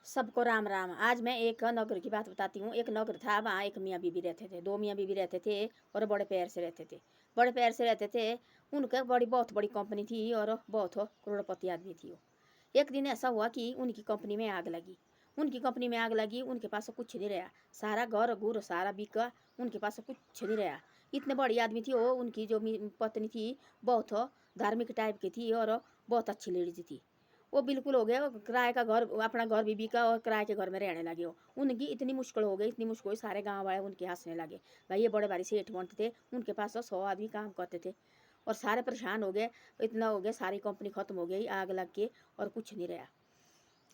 सबको राम राम। आज मैं एक नगर की बात बताती हूँ। एक नगर था, वहाँ एक मियाँ बीवी रहते थे। दो मियाँ बीवी रहते थे और बड़े प्यार से रहते थे। बड़े प्यार से रहते थे। उनका बहुत बड़ी कंपनी थी और बहुत करोड़पति आदमी थी वो। एक दिन ऐसा हुआ कि उनकी कंपनी में आग लगी। उनकी कंपनी में आग लगी, उनके पास कुछ नहीं रहा। सारा घर गुर सारा बिका, उनके पास कुछ नहीं रहा। इतने बड़ी आदमी थी वो। उनकी जो पत्नी थी बहुत धार्मिक टाइप की थी और बहुत अच्छी लेडीज थी। वो बिल्कुल हो गया, किराए का घर, अपना घर भी बिका और किराए के घर में रहने लगे। वो उनकी इतनी मुश्किल हो गई, इतनी मुश्किल हुई, सारे गांव वाले उनके हंसने लगे। भाई ये बड़े भारी सेठ बनते थे, उनके पास 100 आदमी काम करते थे और सारे परेशान हो गए। इतना हो गया, सारी कंपनी खत्म हो गई आग लग के और कुछ नहीं रहा।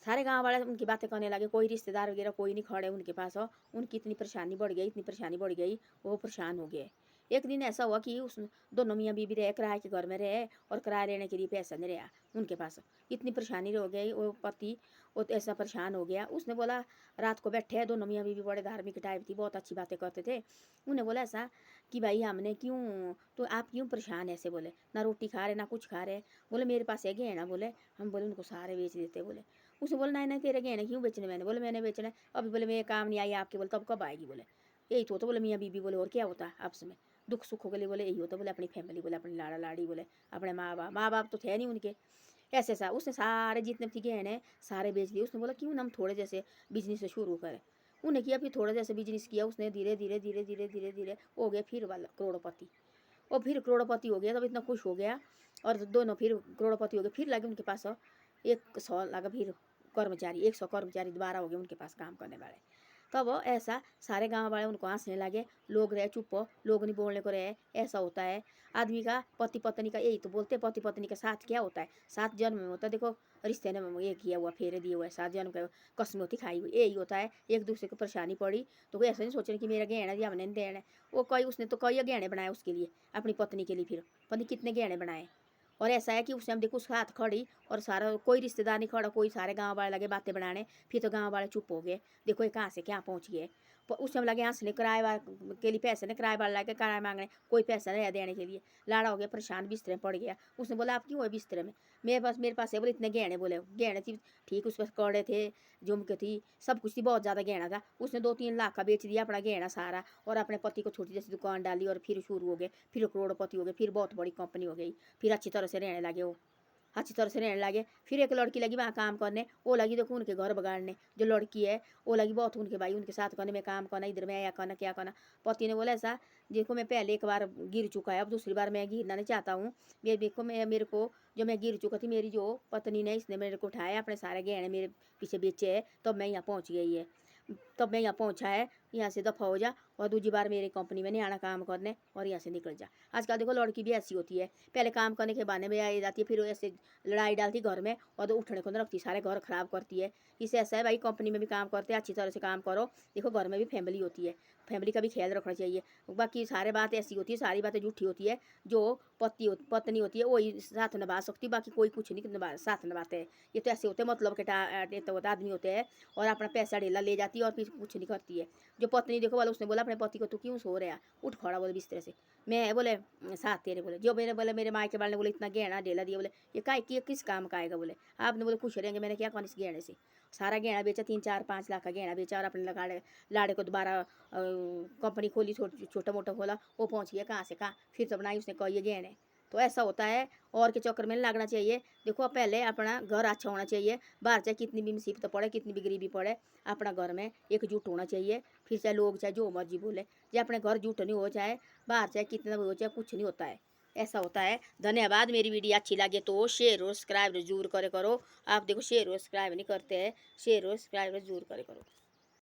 सारे गांव वाले उनकी बातें करने लगे। कोई रिश्तेदार वगैरह कोई नहीं खड़े उनके पास। हो उनकी इतनी परेशानी बढ़ गई, इतनी परेशानी बढ़ गई, वो परेशान हो गए। एक दिन ऐसा हुआ कि उस दोनों मियाँ बीवी रहे, किराए के घर में रहे और किराया लेने के लिए पैसा नहीं रहा उनके पास। इतनी परेशानी हो गई, वो पति वो ऐसा परेशान हो गया। उसने बोला, रात को बैठे दोनों मियाँ बीवी, बड़े धार्मिक टाइप थी, बहुत अच्छी बातें करते थे। उन्हें बोला ऐसा कि भाई हमने क्यों, तो आप क्यों परेशान ऐसे? बोले ना रोटी खा रहे ना कुछ खा रहे। बोले मेरे पास है गहना। बोले हम बोले उनको सारे बेच देते। बोले उसने बोला नहीं नहीं तेरे गहने क्यों बेचने? मैंने बोले मैंने बेचना है अभी। बोले मेरे काम नहीं आई आपके। बोले तब कब आएगी? बोले यही तो बोले मियाँ बीबी। बोले और क्या होता है आपस में दुख सुख के लिए? बोले यही होता। बोले अपनी फैमिली, बोले अपनी लाड़ा लाड़ी, बोले अपने माँ बाप तो थे नहीं उनके। ऐसे ऐसा उसने सारे जितने भी गहने सारे बेच दिए। उसने बोला क्यों ना हम थोड़े जैसे बिजनेस शुरू करें। उन्हें किया, फिर थोड़ा जैसे बिजनेस किया उसने। धीरे धीरे धीरे धीरे धीरे धीरे हो गया फिर वाला करोड़पति। और फिर करोड़पति हो गया, तब इतना खुश हो गया और दोनों फिर करोड़पति हो गए। फिर लगे उनके पास 100 लगा फिर कर्मचारी, 100 कर्मचारी दोबारा हो गए उनके पास काम करने वाले। तब ऐसा सारे गांव वाले उनको हंसने लगे। लोग रहे चुप, लोग नहीं बोलने को रहे। ऐसा होता है आदमी का, पति पत्नी का, यही तो बोलते पति पत्नी का साथ क्या होता है? 7 जन्म में होता है। देखो रिश्ते ने ये किया हुआ, फेरे दिए हुआ है, 7 जन्म का कसम होती खाई हुई, यही होता है। एक दूसरे को परेशानी पड़ी तो कोई ऐसा नहीं सोच रहे कि मेरा गहना दिया हमने नहीं देना। वो कई उसने तो कई गहने बनाए उसके लिए, अपनी पत्नी के लिए। फिर पत्नी कितने गहने बनाए। और ऐसा है कि उस टाइम देखो उसका हाथ खड़ी और सारा कोई रिश्तेदार नहीं खड़ा, कोई, सारे गांव वाले लगे बातें बनाने। फिर तो गांव वाले चुप हो गए, देखो ये कहाँ से क्या पहुंच गए। उस टाइम लगे हंसने, किराए के लिए पैसे ने, किराए वाले लगे किराया मांगने, कोई पैसा नहीं देने के लिए। लाड़ा हो गया परेशान, बिस्तर में पड़ गया। उसने बोला आप क्यों है बिस्तर में? मेरे पास है। बोले इतने गहने। बोले गहने थी ठीक, उस पर कड़े थे, झुमके थी, सब कुछ थी, बहुत ज़्यादा गहना था। उसने 2-3 लाख का बेच दिया अपना गहना सारा और अपने पति को छोटी जैसी दुकान डाली और फिर शुरू हो गए। फिर करोड़पति हो गए, फिर बहुत बड़ी कंपनी हो गई। फिर अच्छी तरह से रहने लगे वो, अच्छी तरह से रहने लगे। फिर एक लड़की लगी वहाँ काम करने, वो लगी देखो उनके घर बगाड़ने। जो लड़की है वो लगी बहुत उनके भाई उनके साथ करने में, काम करना, इधर में आया करना क्या करना। पति ने बोला ऐसा देखो मैं पहले एक बार गिर चुका है, अब दूसरी बार मैं गिरना नहीं चाहता हूँ। ये देखो मेरे को जो मैं गिर चुका थी, मेरी जो पत्नी ने इसने मेरे को उठाया, अपने सारे गहने मेरे पीछे बेचे है, तब मैं यहाँ पहुँच गई है, तब मैं यहाँ पहुँचा है। यहाँ से दफ़ा हो जा और दूसरी बार मेरी कंपनी में नहीं आना काम करने और यहाँ से निकल जा। आजकल देखो लड़की भी ऐसी होती है, पहले काम करने के बहाने में आ जाती है, फिर ऐसे लड़ाई डालती घर में और तो उठने को नहीं रखती, सारे घर खराब करती है। इससे ऐसा है भाई कंपनी में भी काम करते हैं अच्छी तरह से काम करो। देखो घर में भी फैमिली होती है, फैमिली का भी ख्याल रखना चाहिए। बाकी सारे बात ऐसी होती है, सारी बातें झूठी होती है। जो पत्नी होती है वही साथ निभा सकती, बाकी कोई कुछ नहीं साथ निभाते हैं। ये तो ऐसे होते हैं मतलब के तो आदमी होते हैं और अपना पैसा ढेला ले जाती है और फिर कुछ नहीं करती है। जो पत्नी देखो वाला, उसने बोला अपने पति को तू क्यों सो रहा, उठ खड़ा। बोले बिस्तर से मैं, बोले साथ तेरे। बोले जो मेरे, बोले मेरे मायके वाले ने बोले इतना गहना ढेला दिया। बोले ये काय किस काम का आएगा? बोले आपने, बोले खुश रहेंगे। मैंने क्या कहा इस गहने से? सारा गहना बेचा, 3-4-5 लाख का गहना बेचा और अपने लाड़े को दोबारा कंपनी खोली, छोटा मोटा खोला, वो पहुंच गया कहाँ से कहाँ, फिर तो बनाई उसने कही ये गहने। तो ऐसा होता है और के चक्कर में नहीं लगना चाहिए। देखो पहले अपना घर अच्छा होना चाहिए, बाहर चाहे कितनी भी मुसीबत पड़े, कितनी भी गरीबी पड़े, अपना घर में एकजुट होना चाहिए। फिर चाहे लोग चाहे जो मर्जी बोले, जो अपने घर जुट नहीं हो, चाहे बाहर चाहे कितना भी हो, चाहे कुछ नहीं होता है। ऐसा होता है। धन्यवाद। मेरी वीडियो अच्छी लगे तो शेयर और सब्सक्राइब जरूर करे करो। आप देखो शेयर और सब्सक्राइब नहीं करते हैं, शेयर और सब्सक्राइब जरूर करे करो।